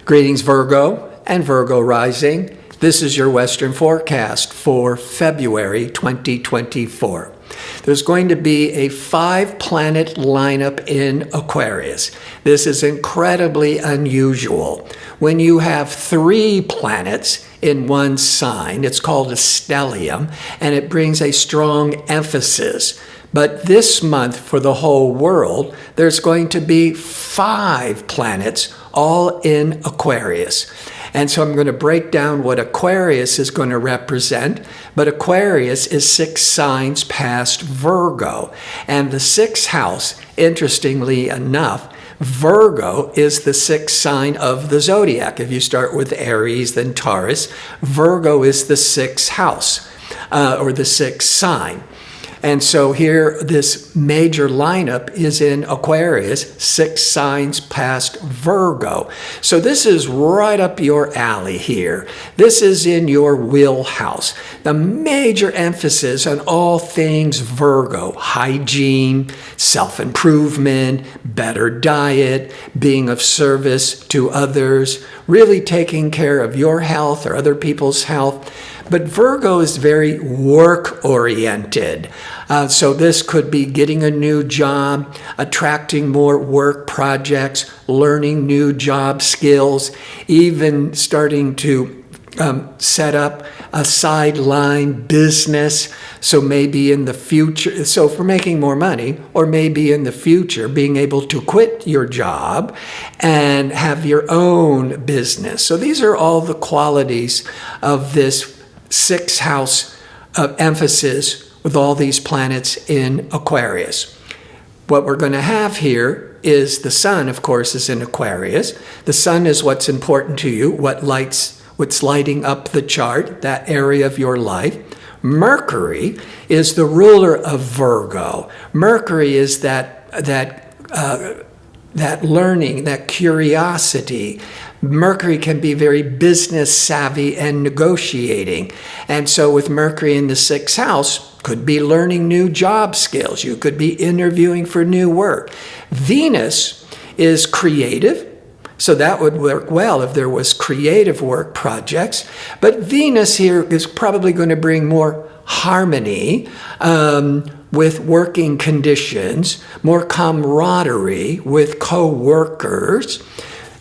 Greetings, Virgo and Virgo rising. This is your Western forecast for February 2024. There's going to be a 5-planet lineup in Aquarius. This is incredibly unusual. When you have 3 planets in one sign, it's called a stellium, and it brings a strong emphasis. But this month, for the whole world, there's going to be 5 planets all in Aquarius. And so I'm going to break down what Aquarius is going to represent. But Aquarius is 6 signs past Virgo. And the 6th house, interestingly enough, Virgo is the 6th sign of the zodiac. If you start with Aries, then Taurus, Virgo is the 6th house, or the 6th sign. And so here, this major lineup is in Aquarius, 6 signs past Virgo. So this is right up your alley here. This is in your wheelhouse. The major emphasis on all things Virgo: hygiene, self-improvement, better diet, being of service to others, really taking care of your health or other people's health. But Virgo is very work-oriented. So this could be getting a new job, attracting more work projects, learning new job skills, even starting to set up a sideline business. So maybe in the future, so for making more money, or maybe in the future, being able to quit your job and have your own business. So these are all the qualities of this 6th house of emphasis with all these planets in Aquarius. What we're going to have here is the sun, of course, is in Aquarius. The sun is what's important to you, what's lighting up the chart, that area of your life. Mercury is the ruler of Virgo. Mercury is that learning, that curiosity. Mercury can be very business savvy and negotiating. And so with Mercury in the 6th house, could be learning new job skills. You could be interviewing for new work. Venus is creative. So that would work well if there was creative work projects. But Venus here is probably going to bring more harmony with working conditions, more camaraderie with co-workers.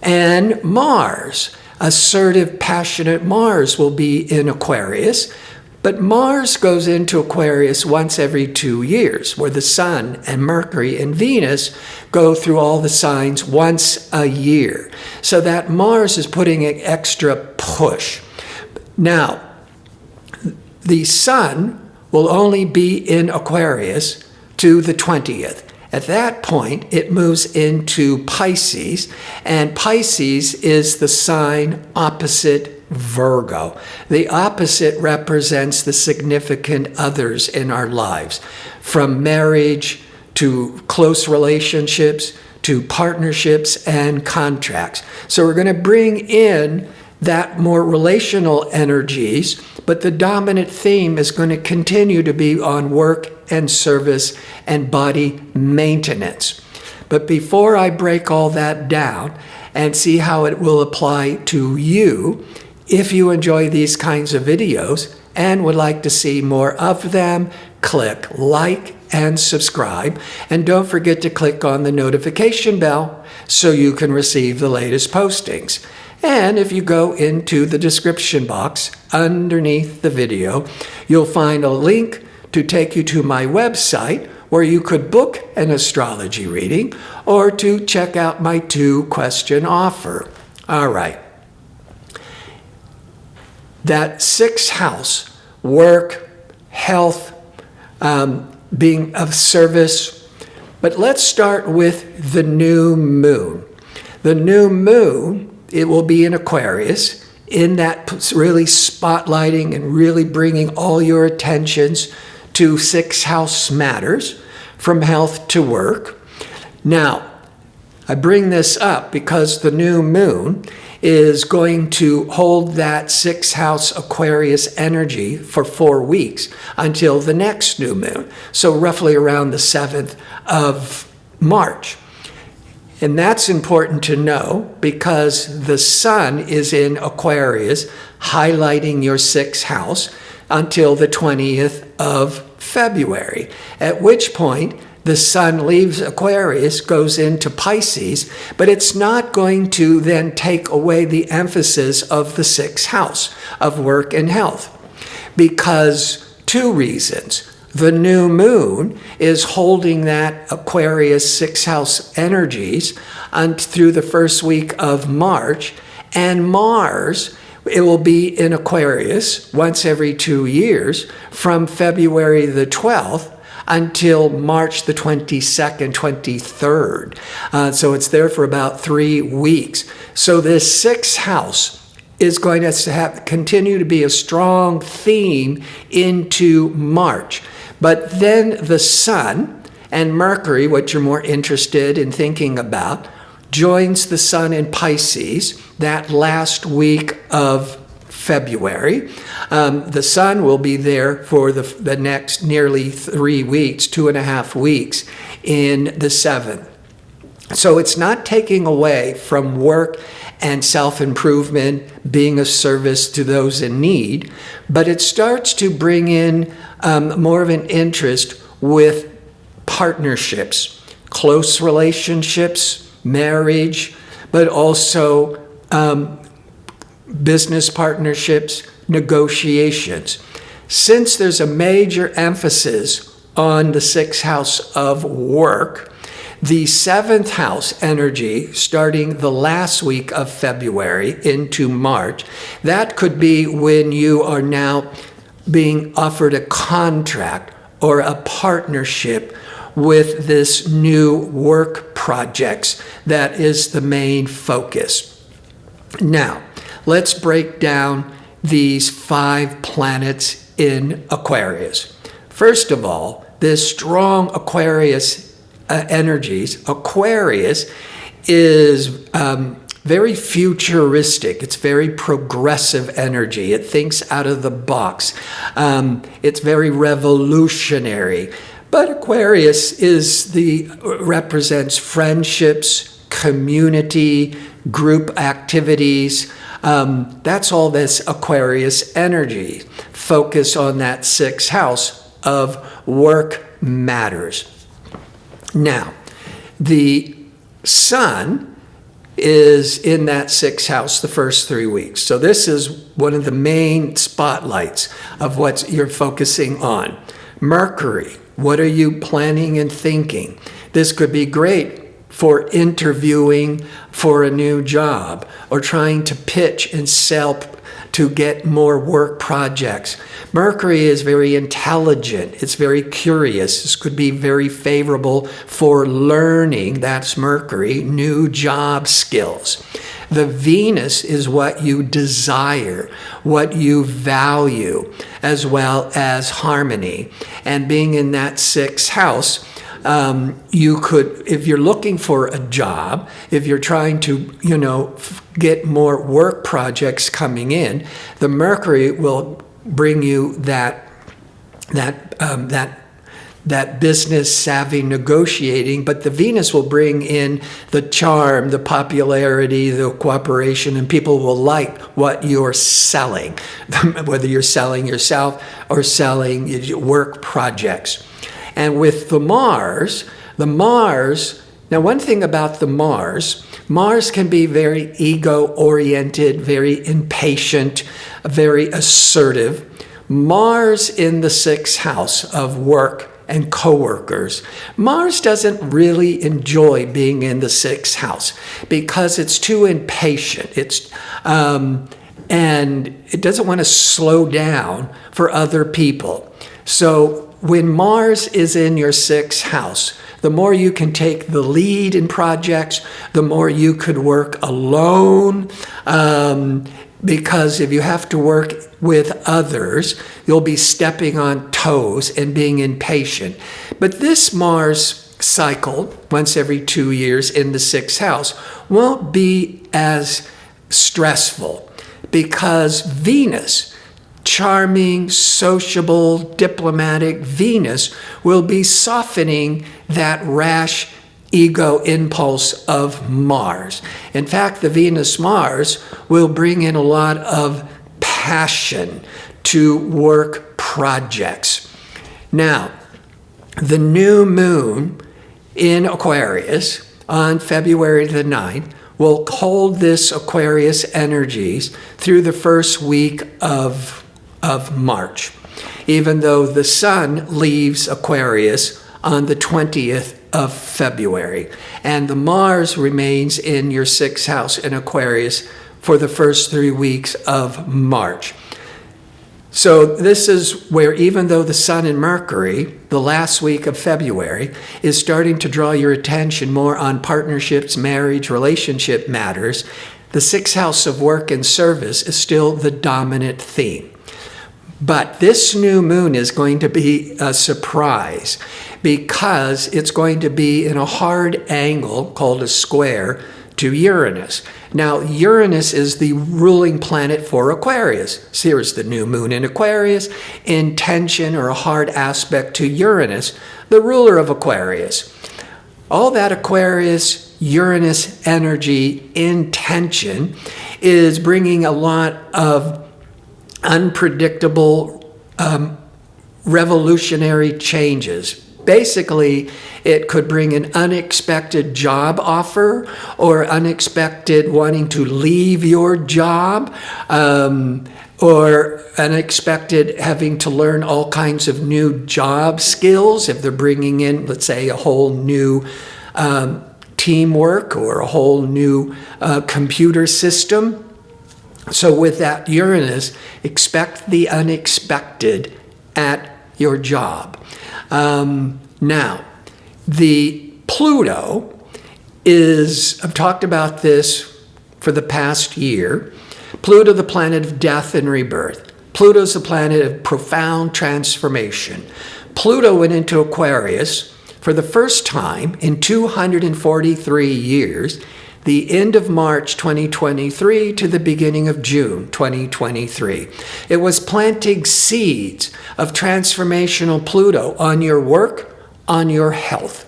And Mars, assertive, passionate Mars, will be in Aquarius. But Mars goes into Aquarius once every 2 years, where the Sun and Mercury and Venus go through all the signs once a year. So that Mars is putting an extra push. Now, the Sun will only be in Aquarius to the 20th. At that point, it moves into Pisces, and Pisces is the sign opposite Virgo. The opposite represents the significant others in our lives, from marriage to close relationships to partnerships and contracts. So we're going to bring in that more relational energies, but the dominant theme is going to continue to be on work and service and body maintenance. But before I break all that down and see how it will apply to you, if you enjoy these kinds of videos and would like to see more of them, click like and subscribe. And don't forget to click on the notification bell so you can receive the latest postings. And if you go into the description box underneath the video, you'll find a link to take you to my website where you could book an astrology reading or to check out my 2-question offer. All right. That 6th house, work, health, being of service. But let's start with the new moon. The new moon, it will be in Aquarius, in that really spotlighting and really bringing all your attentions to 6th house matters, from health to work. Now, I bring this up because the new moon is going to hold that 6th house Aquarius energy for 4 weeks until the next new moon. So roughly around the 7th of March. And that's important to know because the sun is in Aquarius, highlighting your sixth house until the 20th of February, at which point the sun leaves Aquarius, goes into Pisces, but it's not going to then take away the emphasis of the sixth house of work and health, because two reasons. The new moon is holding that Aquarius sixth house energies through the first week of March, and Mars, it will be in Aquarius once every 2 years from February the 12th until March the 22nd, 23rd. So it's there for about 3 weeks. So this sixth house is going to continue to be a strong theme into March. But then the sun and Mercury, what you're more interested in thinking about, joins the sun in Pisces that last week of February. The sun will be there for the next nearly 3 weeks, 2.5 weeks in the 7th. So it's not taking away from work and self-improvement, being of service to those in need, but it starts to bring in more of an interest with partnerships, close relationships, marriage, but also business partnerships, negotiations. Since there's a major emphasis on the sixth house of work, the seventh house energy, starting the last week of February into March, that could be when you are now being offered a contract or a partnership with this new work projects that is the main focus. Now, let's break down these 5 planets in Aquarius. First of all, this strong Aquarius energies. Aquarius is very futuristic. It's very progressive energy. It thinks out of the box. It's very revolutionary. But Aquarius represents friendships, community, group activities. That's all this Aquarius energy. Focus on that sixth house of work matters. Now, the sun is in that sixth house the first 3 weeks. So this is one of the main spotlights of what you're focusing on. Mercury, what are you planning and thinking? This could be great for interviewing for a new job or trying to pitch and sell to get more work projects. Mercury is very intelligent. It's very curious. This could be very favorable for learning. That's Mercury, new job skills. The Venus is what you desire, what you value, as well as harmony. And being in that sixth house, you could, if you're looking for a job, if you're trying to, get more work projects coming in, the Mercury will bring you that business savvy negotiating, but the Venus will bring in the charm, the popularity, the cooperation, and people will like what you're selling, whether you're selling yourself or selling work projects. And with the Mars, now one thing about the Mars can be very ego-oriented, very impatient, very assertive. Mars in the sixth house of work and coworkers. Mars doesn't really enjoy being in the sixth house because it's too impatient. And it doesn't want to slow down for other people. So when Mars is in your sixth house, the more you can take the lead in projects, the more you could work alone. Because if you have to work with others, you'll be stepping on toes and being impatient. But this Mars cycle, once every 2 years in the sixth house, won't be as stressful because Venus, charming, sociable, diplomatic Venus, will be softening that rash ego impulse of Mars. In fact, the Venus-Mars will bring in a lot of passion to work projects. Now, the new moon in Aquarius on February the 9th will hold this Aquarius energies through the first week of March, even though the sun leaves Aquarius on the 20th of February. And the Mars remains in your 6th house in Aquarius for the first 3 weeks of March. So this is where, even though the Sun and Mercury, the last week of February, is starting to draw your attention more on partnerships, marriage, relationship matters, the 6th house of work and service is still the dominant theme. But this new moon is going to be a surprise because it's going to be in a hard angle called a square to Uranus. Now, Uranus is the ruling planet for Aquarius. So here's the new moon in Aquarius, in tension or a hard aspect to Uranus, the ruler of Aquarius. All that Aquarius, Uranus energy in tension is bringing a lot of unpredictable revolutionary changes. Basically, it could bring an unexpected job offer or unexpected wanting to leave your job, or unexpected having to learn all kinds of new job skills if they're bringing in, let's say, a whole new teamwork or a whole new computer system. So with that Uranus, expect the unexpected at your job. Now, the Pluto is, I've talked about this for the past year. Pluto, the planet of death and rebirth. Pluto's the planet of profound transformation. Pluto went into Aquarius for the first time in 243 years, the end of March 2023 to the beginning of June 2023. It was planting seeds of transformational Pluto on your work, on your health.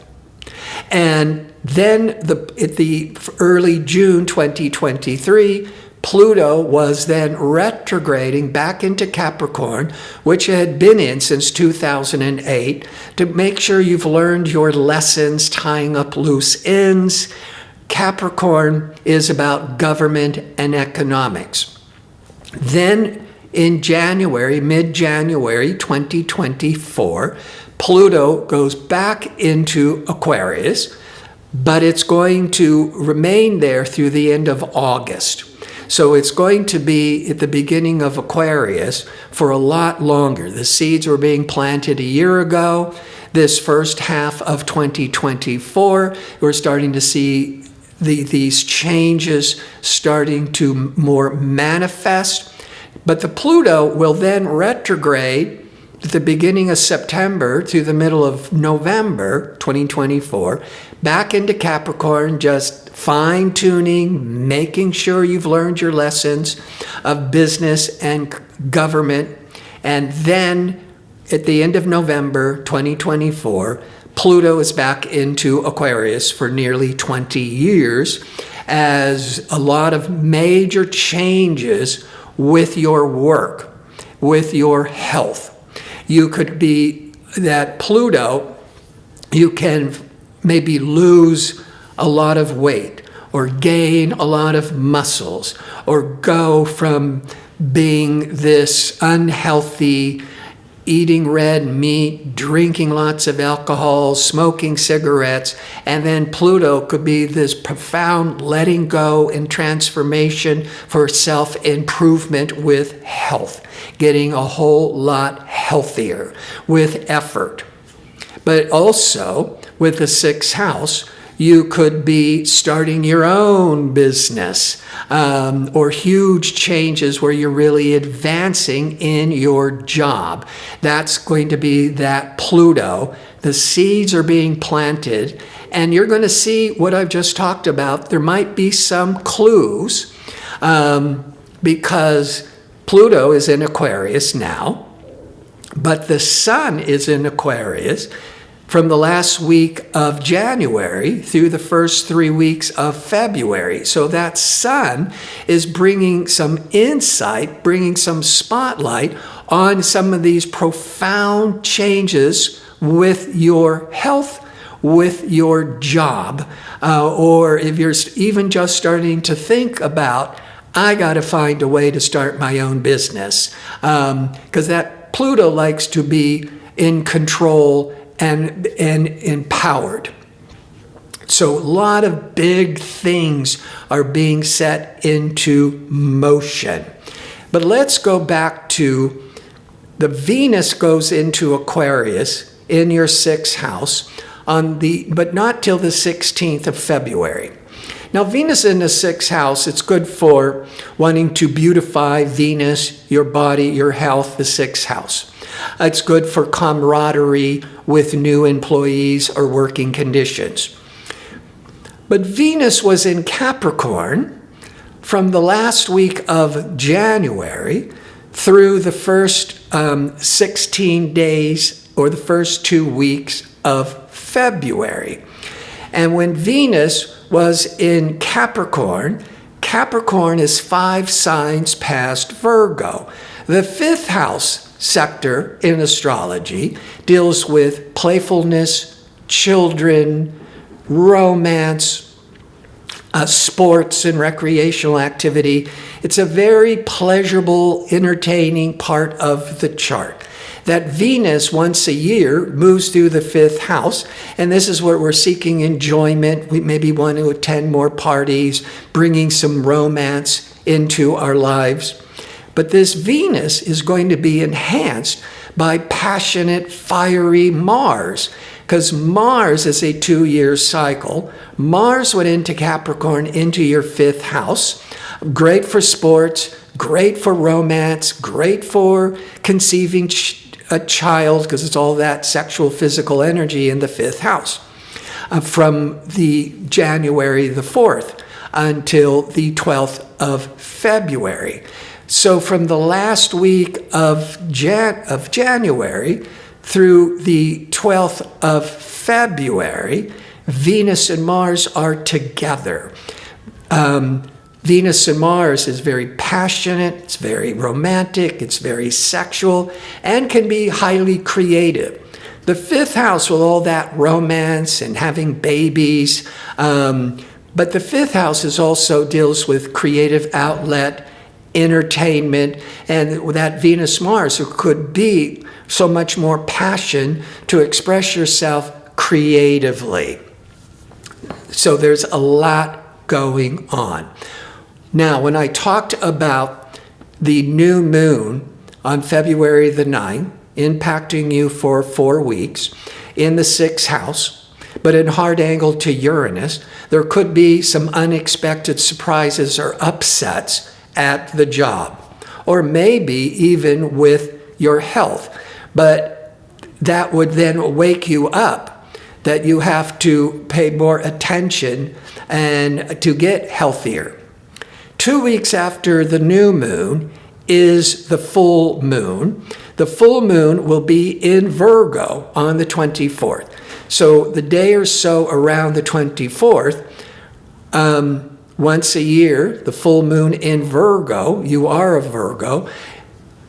And then at the early June 2023, Pluto was then retrograding back into Capricorn, which it had been in since 2008, to make sure you've learned your lessons, tying up loose ends. Capricorn is about government and economics. Then in January, mid-January 2024, Pluto goes back into Aquarius, but it's going to remain there through the end of August. So it's going to be at the beginning of Aquarius for a lot longer. The seeds were being planted a year ago. This first half of 2024, we're starting to see these changes starting to more manifest. But the Pluto will then retrograde at the beginning of September to the middle of November 2024, back into Capricorn, just fine-tuning, making sure you've learned your lessons of business and government. And then at the end of November 2024, Pluto is back into Aquarius for nearly 20 years as a lot of major changes with your work, with your health. You could be that Pluto, you can maybe lose a lot of weight or gain a lot of muscles or go from being this unhealthy, eating red meat, drinking lots of alcohol, smoking cigarettes, and then Pluto could be this profound letting go and transformation for self-improvement with health, getting a whole lot healthier with effort. But also with the 6th house, you could be starting your own business or huge changes where you're really advancing in your job. That's going to be that Pluto. The seeds are being planted, and you're going to see what I've just talked about. There might be some clues because Pluto is in Aquarius now, but the Sun is in Aquarius from the last week of January through the first 3 weeks of February. So that sun is bringing some insight, bringing some spotlight on some of these profound changes with your health, with your job, or if you're even just starting to think about, I got to find a way to start my own business, because that Pluto likes to be in control and empowered. So a lot of big things are being set into motion. But let's go back to the Venus goes into Aquarius in your 6th house but not till the 16th of February. Now, Venus in the 6th house, it's good for wanting to beautify Venus, your body, your health, the 6th house. It's good for camaraderie with new employees or working conditions. But Venus was in Capricorn from the last week of January through the first 16 days or the first 2 weeks of February. And when Venus was in Capricorn, Capricorn is 5 signs past Virgo. The 5th house sector in astrology deals with playfulness, children, romance, sports and recreational activity. It's a very pleasurable, entertaining part of the chart. That Venus once a year moves through the 5th house, and this is where we're seeking enjoyment. We maybe want to attend more parties, bringing some romance into our lives. But this Venus is going to be enhanced by passionate, fiery Mars, because Mars is a 2-year cycle. Mars went into Capricorn, into your 5th house. Great for sports, great for romance, great for conceiving a child, because it's all that sexual, physical energy in the 5th house. From the January the 4th until the 12th of February. So from the last week of January through the 12th of February, Venus and Mars are together. Venus and Mars is very passionate, it's very romantic, it's very sexual, and can be highly creative. The 5th house with all that romance and having babies, but the 5th house also deals with creative outlet, entertainment, and that Venus-Mars could be so much more passion to express yourself creatively. So there's a lot going on. Now, when I talked about the new moon on February the 9th, impacting you for 4 weeks in the 6th house, but in hard angle to Uranus, there could be some unexpected surprises or upsets at the job, or maybe even with your health. But that would then wake you up that you have to pay more attention and to get healthier. 2 weeks after the new moon is the full moon. The full moon will be in Virgo on the 24th. So the day or so around the 24th, once a year, the full moon in Virgo, you are a Virgo,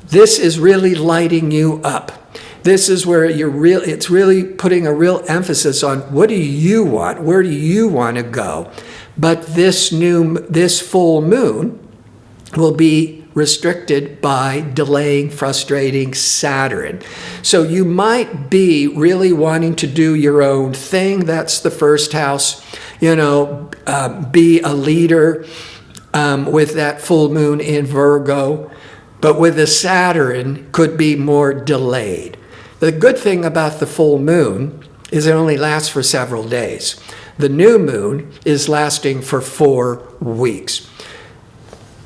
this is really lighting you up. This is where it's really putting a real emphasis on what do you want? Where do you want to go? But this full moon will be restricted by delaying, frustrating Saturn. So you might be really wanting to do your own thing. That's the 1st house. Be a leader with that full moon in Virgo. But with the Saturn, could be more delayed. The good thing about the full moon is it only lasts for several days. The new moon is lasting for 4 weeks.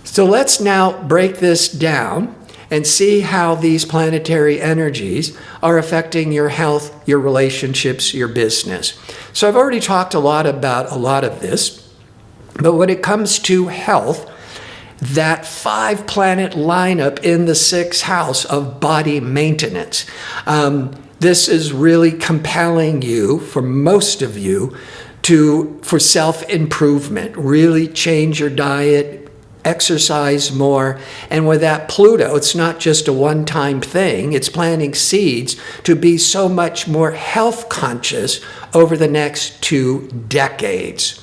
So let's now break this down and see how these planetary energies are affecting your health, your relationships, your business. So I've already talked a lot about a lot of this, but when it comes to health, that 5-planet lineup in the 6th house of body maintenance, this is really compelling you, for most of you, for self-improvement. Really change your diet, exercise more. And with that Pluto, it's not just a one-time thing. It's planting seeds to be so much more health conscious over the next 2 decades.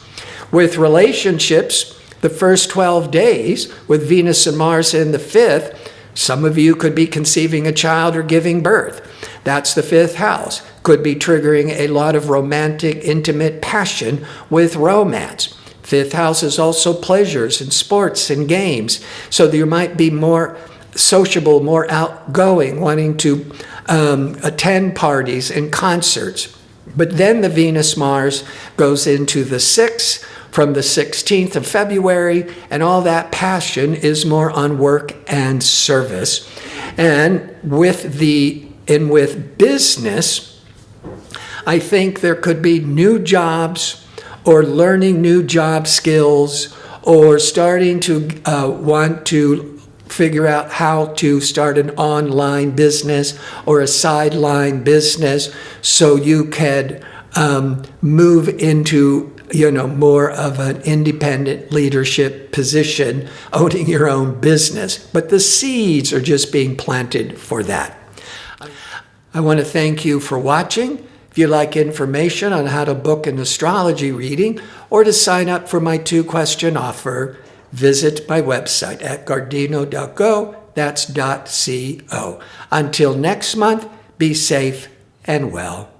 With relationships, the first 12 days with Venus and Mars in the 5th, some of you could be conceiving a child or giving birth. That's the 5th house. Could be triggering a lot of romantic, intimate passion with romance. 5th house is also pleasures and sports and games. So you might be more sociable, more outgoing, wanting to attend parties and concerts. But then the Venus-Mars goes into the 6th from the 16th of February, and all that passion is more on work and service. And with business, I think there could be new jobs or learning new job skills or starting to want to figure out how to start an online business or a sideline business so you can move into more of an independent leadership position, owning your own business. But the seeds are just being planted for that. I want to thank you for watching. If you'd like information on how to book an astrology reading or to sign up for my 2-question offer, visit my website at gardino.go. That's .co. Until next month, be safe and well.